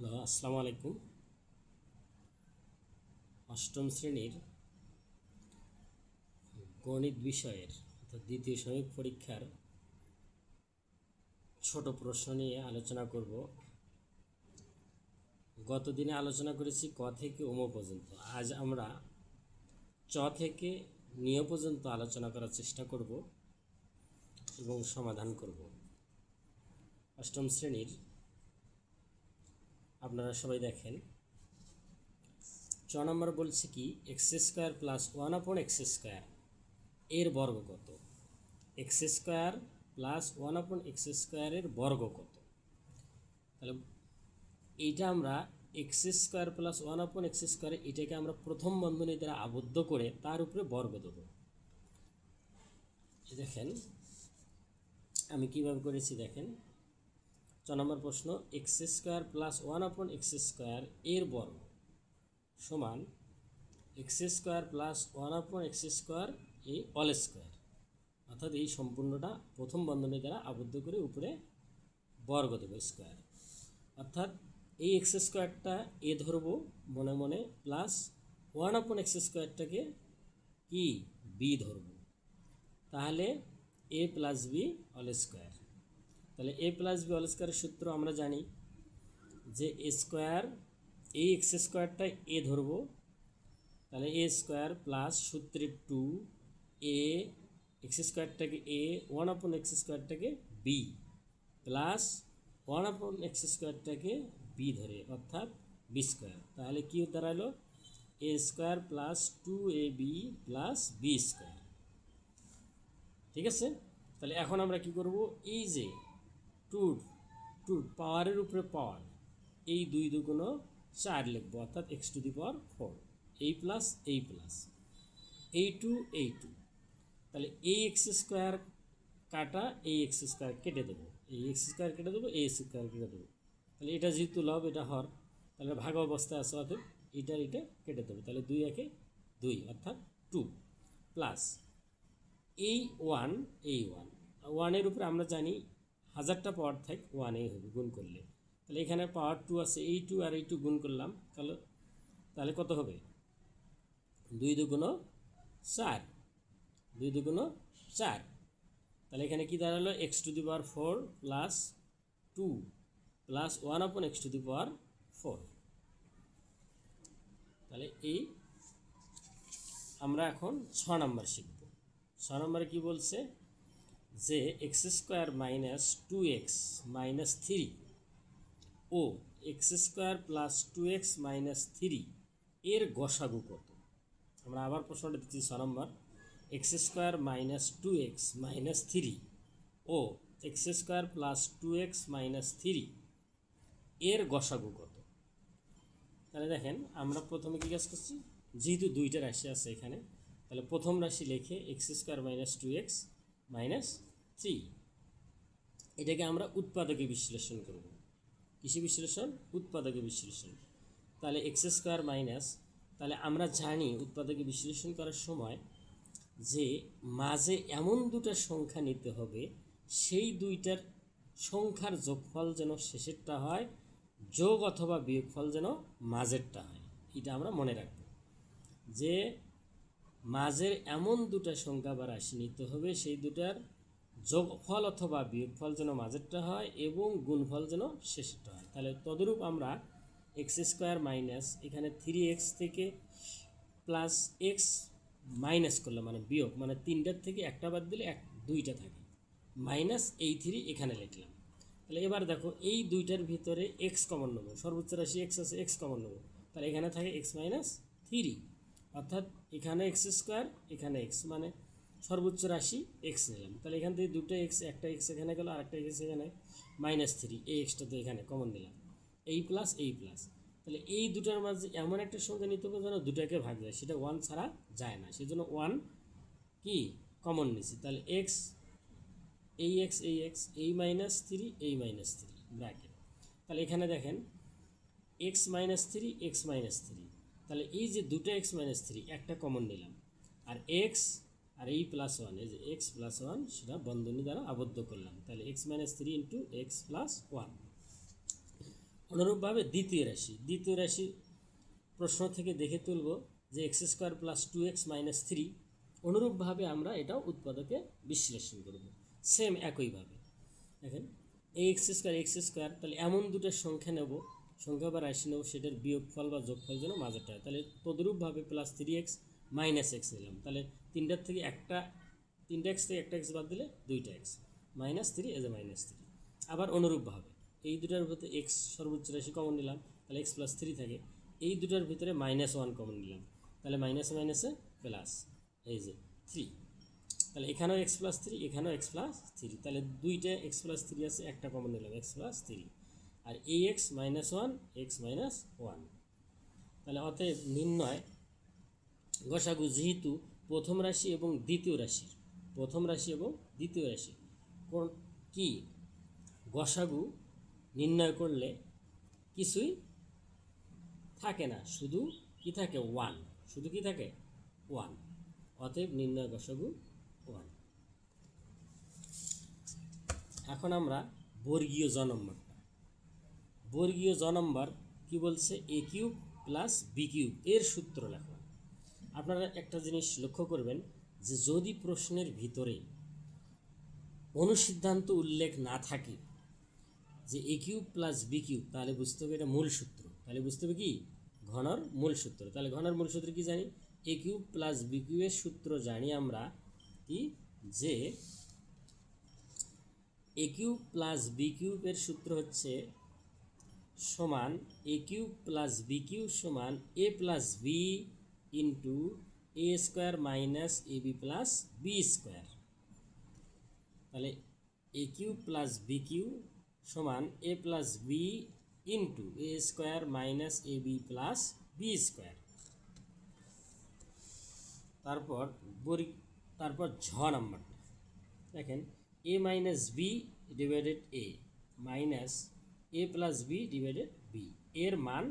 Hello, আসসালামু আলাইকুম। অষ্টম শ্রেণীর গণিত বিষয়ের অর্থাৎ দ্বিতীয় সাময়িক পরীক্ষার ছোট প্রশ্ন নিয়ে আলোচনা করব। গতদিনে আলোচনা করেছি ক থেকে ওম পর্যন্ত। আজ আমরা চ থেকে নিয় পর্যন্ত আলোচনা করার চেষ্টা করব এবং সমাধান করব। অষ্টম শ্রেণীর আপনারা সবাই দেখেন, চ নম্বর বলছে কি এক্স স্কোয়ার প্লাস 1/x² এর বর্গ কত। এক্স স্কোয়ার প্লাস 1/x² এর বর্গ কত। তাহলে এইটা আমরা এক্স স্কোয়ার প্লাস 1/x² এটাকে আমরা প্রথম বন্ধনী দ্বারা আবদ্ধ করে তার উপরে বর্গ দেবো। দেখেন আমি কিভাবে করেছি দেখেন। ছ নম্বর প্রশ্ন, এক্স স্কোয়ার প্লাস 1/x² এর বর্গ সমান এক্স স্কোয়ার প্লাস 1/x² এই অল স্কোয়ার, অর্থাৎ এই সম্পূর্ণটা প্রথম বন্ধনী দ্বারা আবদ্ধ করে উপরে বর্গ দেবো স্কোয়ার। অর্থাৎ এই এক্স স্কোয়ারটা এ ধরবো মনে মনে, প্লাস 1/x² কি বি ধরবো। তাহলে এ প্লাস বি অল স্কোয়ার। তাহলে এ প্লাস বি অল স্কোয়ারের সূত্র আমরা জানি যে এ স্কোয়ার, এই এক্স স্কোয়ারটা এ ধরবো, তাহলে এ স্কোয়ার প্লাস সূত্রে 2 এ এক্স স্কোয়ারটাকে a 1/x² b plus 1/x² b ধরে অর্থাৎ বি স্কোয়ার। তাহলে কি দাঁড়ালো a square plus 2ab plus B square. ঠিক আছে। তাহলে এখন আমরা কি করব, এই যে টু টু পাওয়ারের উপরে পাওয়ার, এই 2 2 4 লিখবো, অর্থাৎ x⁴ এই প্লাস এই প্লাস এই 2 এই 2। তাহলে এই x² কাটা এই x² কেটে দেবো, এই x² কেটে দেবো, এই x² কেটে দেবো। তাহলে এটা যেহেতু লব এটা হর, তাহলে ভাগ অবস্থায় আছে, অর্থাৎ এটা কেটে দেবো। তাহলে 2 একে 2 অর্থাৎ 2 প্লাস এই 1 এই 1 এর উপরে আমরা জানি 1000টা পাওয়ার থাকে 1 হবে গুণ করলে। তাহলে এখানে পাওয়ার 2 আছে, এই 2 আর এই 2 গুণ করলাম, তাহলে কত হবে 2 2 4, 2 2 4। তাহলে এখানে কি দাঁড়ালো x⁴ প্লাস 2 প্লাস 1/x⁴। তাহলে এই আমরা এখন 6 নম্বর শিখব। 6 নম্বরে কি বলছে যে x² মাইনাস 2x মাইনাস 3 ও x² প্লাস 2x মাইনাস 3 এর গসাগু কত। আমরা আবার প্রশ্নটা দিচ্ছি 6 নম্বর, x² মাইনাস 2x মাইনাস 3 ও x² প্লাস 2x মাইনাস 3 এর গসাগু কত। তাহলে দেখেন আমরা প্রথমে কী কাজ করছি, যেহেতু দুইটা রাশি আছে এখানে, তাহলে প্রথম রাশি লিখে x² মাইনাস 2x মাইনাস 3, এটাকে আমরা উৎপাদকে বিশ্লেষণ করব। কিসে বিশ্লেষণ? উৎপাদকে বিশ্লেষণ। তাহলে x² মাইনাস, তাহলে আমরা জানি উৎপাদকে বিশ্লেষণ করার সময় যে মাঝে এমন দুটো সংখ্যা নিতে হবে, সেই দুইটার সংখ্যার যোগফল যেন শেষেরটা হয়, যোগ অথবা বিয়োগফল যেন মাঝেরটা হয়। এটা আমরা মনে রাখব যে মাঝের এমন দুটো সংখ্যা বা রাশি নিতে হবে, সেই দুটার যোগফল অথবা বিয়োগফল যেন মাঝেরটা হয় এবং গুণফল যেন শেষেরটা হয়। তাহলে তদরূপ আমরা x² মাইনাস এখানে 3x থেকে প্লাস x মাইনাস করলাম, মানে বিয়োগ, মানে 3টার থেকে একটা বাদ দিলে 2টা থাকে, মাইনাস এই 3 এখানে লিখলাম। তাহলে এবার দেখো এই দুইটার ভিতরে x কমন নেবো, সর্বোচ্চ রাশি x আছে, x কমন নেবো, তাহলে এখানে থাকে x মাইনাস 3, অর্থাৎ এখানে x², এখানে x, মানে সর্বোচ্চ রাশি x নিলাম। তাহলে এখান থেকে দুটো x, একটা x এখানে গেল আর একটা x এখানে, মাইনাস 3, এই xটা তো এখানে কমন দিলাম, এই প্লাস এই প্লাস। তাহলে এই দুটার মাঝে এমন একটা সংখ্যা নিতে হবে যেন দুটাকে ভাগ যায়, সেটা 1 ছাড়া যায় না, সেই জন্য 1 কি কমন নিছি। তাহলে x এই x এই মাইনাস 3 এই মাইনাস 3 ব্র্যাকেট। তাহলে এখানে দেখেন x মাইনাস 3 x মাইনাস 3, তাহলে এই যে দুটো x মাইনাস 3 একটা কমন নিলাম, আর x আর এই প্লাস 1, এই যে x প্লাস 1 সেটা বন্ধনী দ্বারা আবদ্ধ করলাম। তাহলে x minus 3 into x plus 1। অনুরূপভাবে দ্বিতীয় রাশি প্রশ্ন থেকে দেখে তুলব যে x square plus 2x minus 3। অনুরূপভাবে আমরা এটাও উৎপাদকে বিশ্লেষণ করব সেম একইভাবে। দেখেন এই এক্স স্কোয়ার, তাহলে এমন দুটো সংখ্যা নেব, সংখ্যা বা রাশি নেব, সেটার বিয়োগফল বা যোগফল যেন মাঝেরটা হয়। তাহলে তদরূপভাবে প্লাস 3x মাইনাস এক্স নিলাম, তাহলে তিনটা x থেকে একটা এক্স বাদ দিলে 2টা x, minus 3 as a minus 3। আবার অনুরূপভাবে এই দুটার ভিতরে এক্স সর্বোচ্চ রাশি কমন নিলাম, তাহলে x প্লাস 3 থাকে। এই দুটার ভিতরে -1 কমন নিলাম, তাহলে মাইনাসে প্লাস এই যে 3। তাহলে এখানেও x প্লাস 3, এখানেও x প্লাস 3, তাহলে দুইটা x প্লাস 3 আছে, একটা কমন নিলাম x প্লাস 3। আর এই x মাইনাস 1, x মাইনাস 1। তাহলে অতএব নির্ণয় গসাগু যেহেতু প্রথম রাশি এবং দ্বিতীয় রাশি কোন কি গসাগু নির্ণয় করলে কিছুই থাকে না, শুধু কি থাকে 1, শুধু কি থাকে 1। অতএব নির্ণয় গসাগু 1। এখন আমরা বর্গীয় জ নম্বর কি বলছে, a cube plus B cube এর সূত্র লেখো। আপনারা একটা জিনিস লক্ষ্য করবেন যে যদি প্রশ্নের ভিতরে অনুসিদ্ধান্ত উল্লেখ না থাকে যে a cube plus B cube, তাহলে বুঝতে হবে এটা মূল সূত্র। তাহলে বুঝতে হবে কি ঘনর মূল সূত্র। তাহলে ঘনর মূল সূত্র কি জানি, a কিউব প্লাস বি কিউবের সূত্র জানি আমরা কি, যে a কিউব প্লাস বি কিউবের সূত্র হচ্ছে সমান a cube plus B cube সমান a plus B into a square minus A B plus B square. তাহলে a cube plus B cube সমান a plus B into a square minus A B plus B square. তারপর ঝ নাম্বারটা দেখেন, a minus B divided a minus a plus B divided B এর মান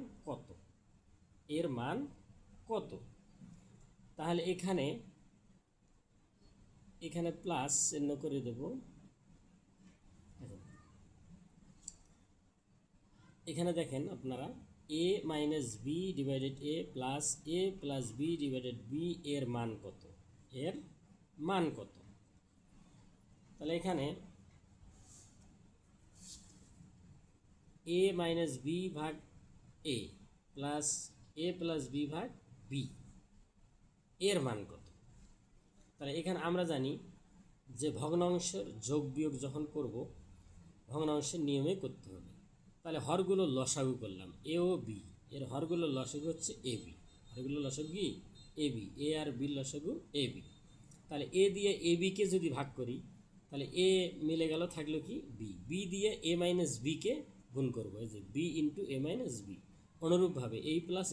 কত? তাহলে এখানে প্লাস চিহ্ন করে দেব। এখানে দেখেন আপনারা a minus B divided a plus a plus B divided B এর মান কত? তাহলে এখানে a মাইনাস বি ভাগ a plus a plus B ভাগ বি এর মান কত? তাহলে এখানে আমরা জানি যে ভগ্নাংশের যোগ বিয়োগ যখন করব ভগ্নাংশের নিয়মে করতে হবে। তাহলে হরগুলো লসাগু করলাম, এ ও বি এর হরগুলো লসাগু হচ্ছে এ বি, হরগুলো লসাগু কি A B, A R B লসাগু এ বি। তাহলে এ দিয়ে এ বিকে যদি ভাগ করি তাহলে এ মিলে গেল, থাকলো কি বি, বি দিয়ে এ মাইনাস বিকে গুণ করবো, এই যে বি ইন্টু এ মাইনাস বি। অনুরূপভাবে এই প্লাস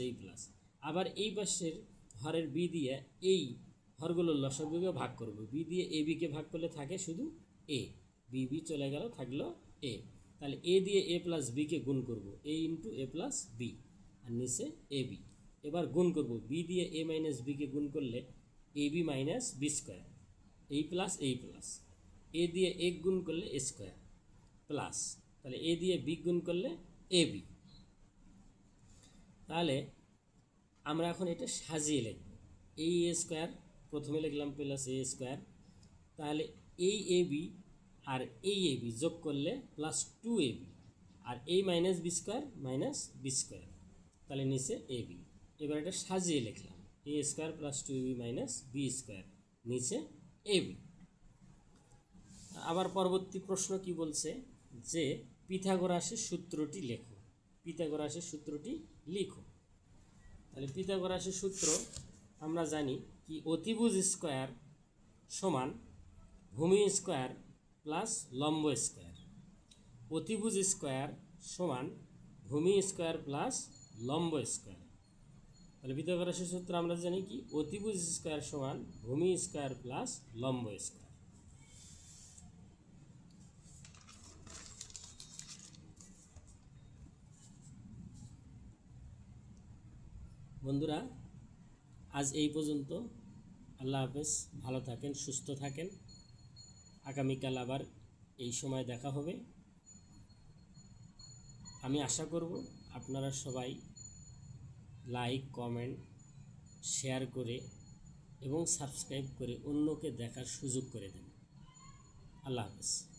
আবার এই পাশের হরের বি দিয়ে এই হরগুলোর লসাগুকে ভাগ করব, বি দিয়ে এ বিকে ভাগ করলে থাকে শুধু এ, বি চলে গেল, থাকলো এ। তাহলে এ দিয়ে এ প্লাস বিকে গুণ করব, এ ইন্টু এ প্লাস বি, আর নিচে এ বি। এবার গুণ করব, বি দিয়ে এ মাইনাস বিকে গুণ করলে A B minus b square, এই প্লাস এ দিয়ে এ গুণ করলে এ স্কোয়ার প্লাস, তাহলে এ দিয়ে বি গুণ করলে এ বি। তাহলে আমরা এখন এটা সাজিয়ে লিখব, এই এ স্কোয়ার প্রথমে লিখলাম প্লাস এ স্কোয়ার, তাহলে এই এ বি আর এই এ বি যোগ করলে প্লাস 2ab, আর এই মাইনাস বি স্কোয়ার, তাহলে নিচে এ বি। এবার এটা সাজিয়ে লিখলাম, a square plus 2ab minus b square, নিচে এ বি। আবার পরবর্তী প্রশ্ন কি বলছে যে পিথাগোরাসের সূত্রটি লিখো। তাহলে পিথাগোরাসের সূত্র আমরা জানি কি, অতিভুজ স্কোয়ার সমান ভূমি স্কোয়ার প্লাস লম্ব স্কোয়ার। অতিভুজ স্কোয়ার সমান ভূমি স্কোয়ার প্লাস লম্ব স্কোয়ার। তাহলে পিথাগোরাসের সূত্র আমরা জানি কি, অতিভুজ স্কোয়ার সমান ভূমি স্কোয়ার প্লাস লম্ব স্কোয়ার। বন্ধুরা আজ এই পর্যন্ত, আল্লাহ হাফেজ, ভালো থাকেন, সুস্থ থাকেন। আগামীকাল আবার এই সময় দেখা হবে। আমি আশা করব আপনারা সবাই লাইক, কমেন্ট, শেয়ার করে এবং সাবস্ক্রাইব করে অন্যকে দেখার সুযোগ করে দেন। আল্লাহ হাফেজ।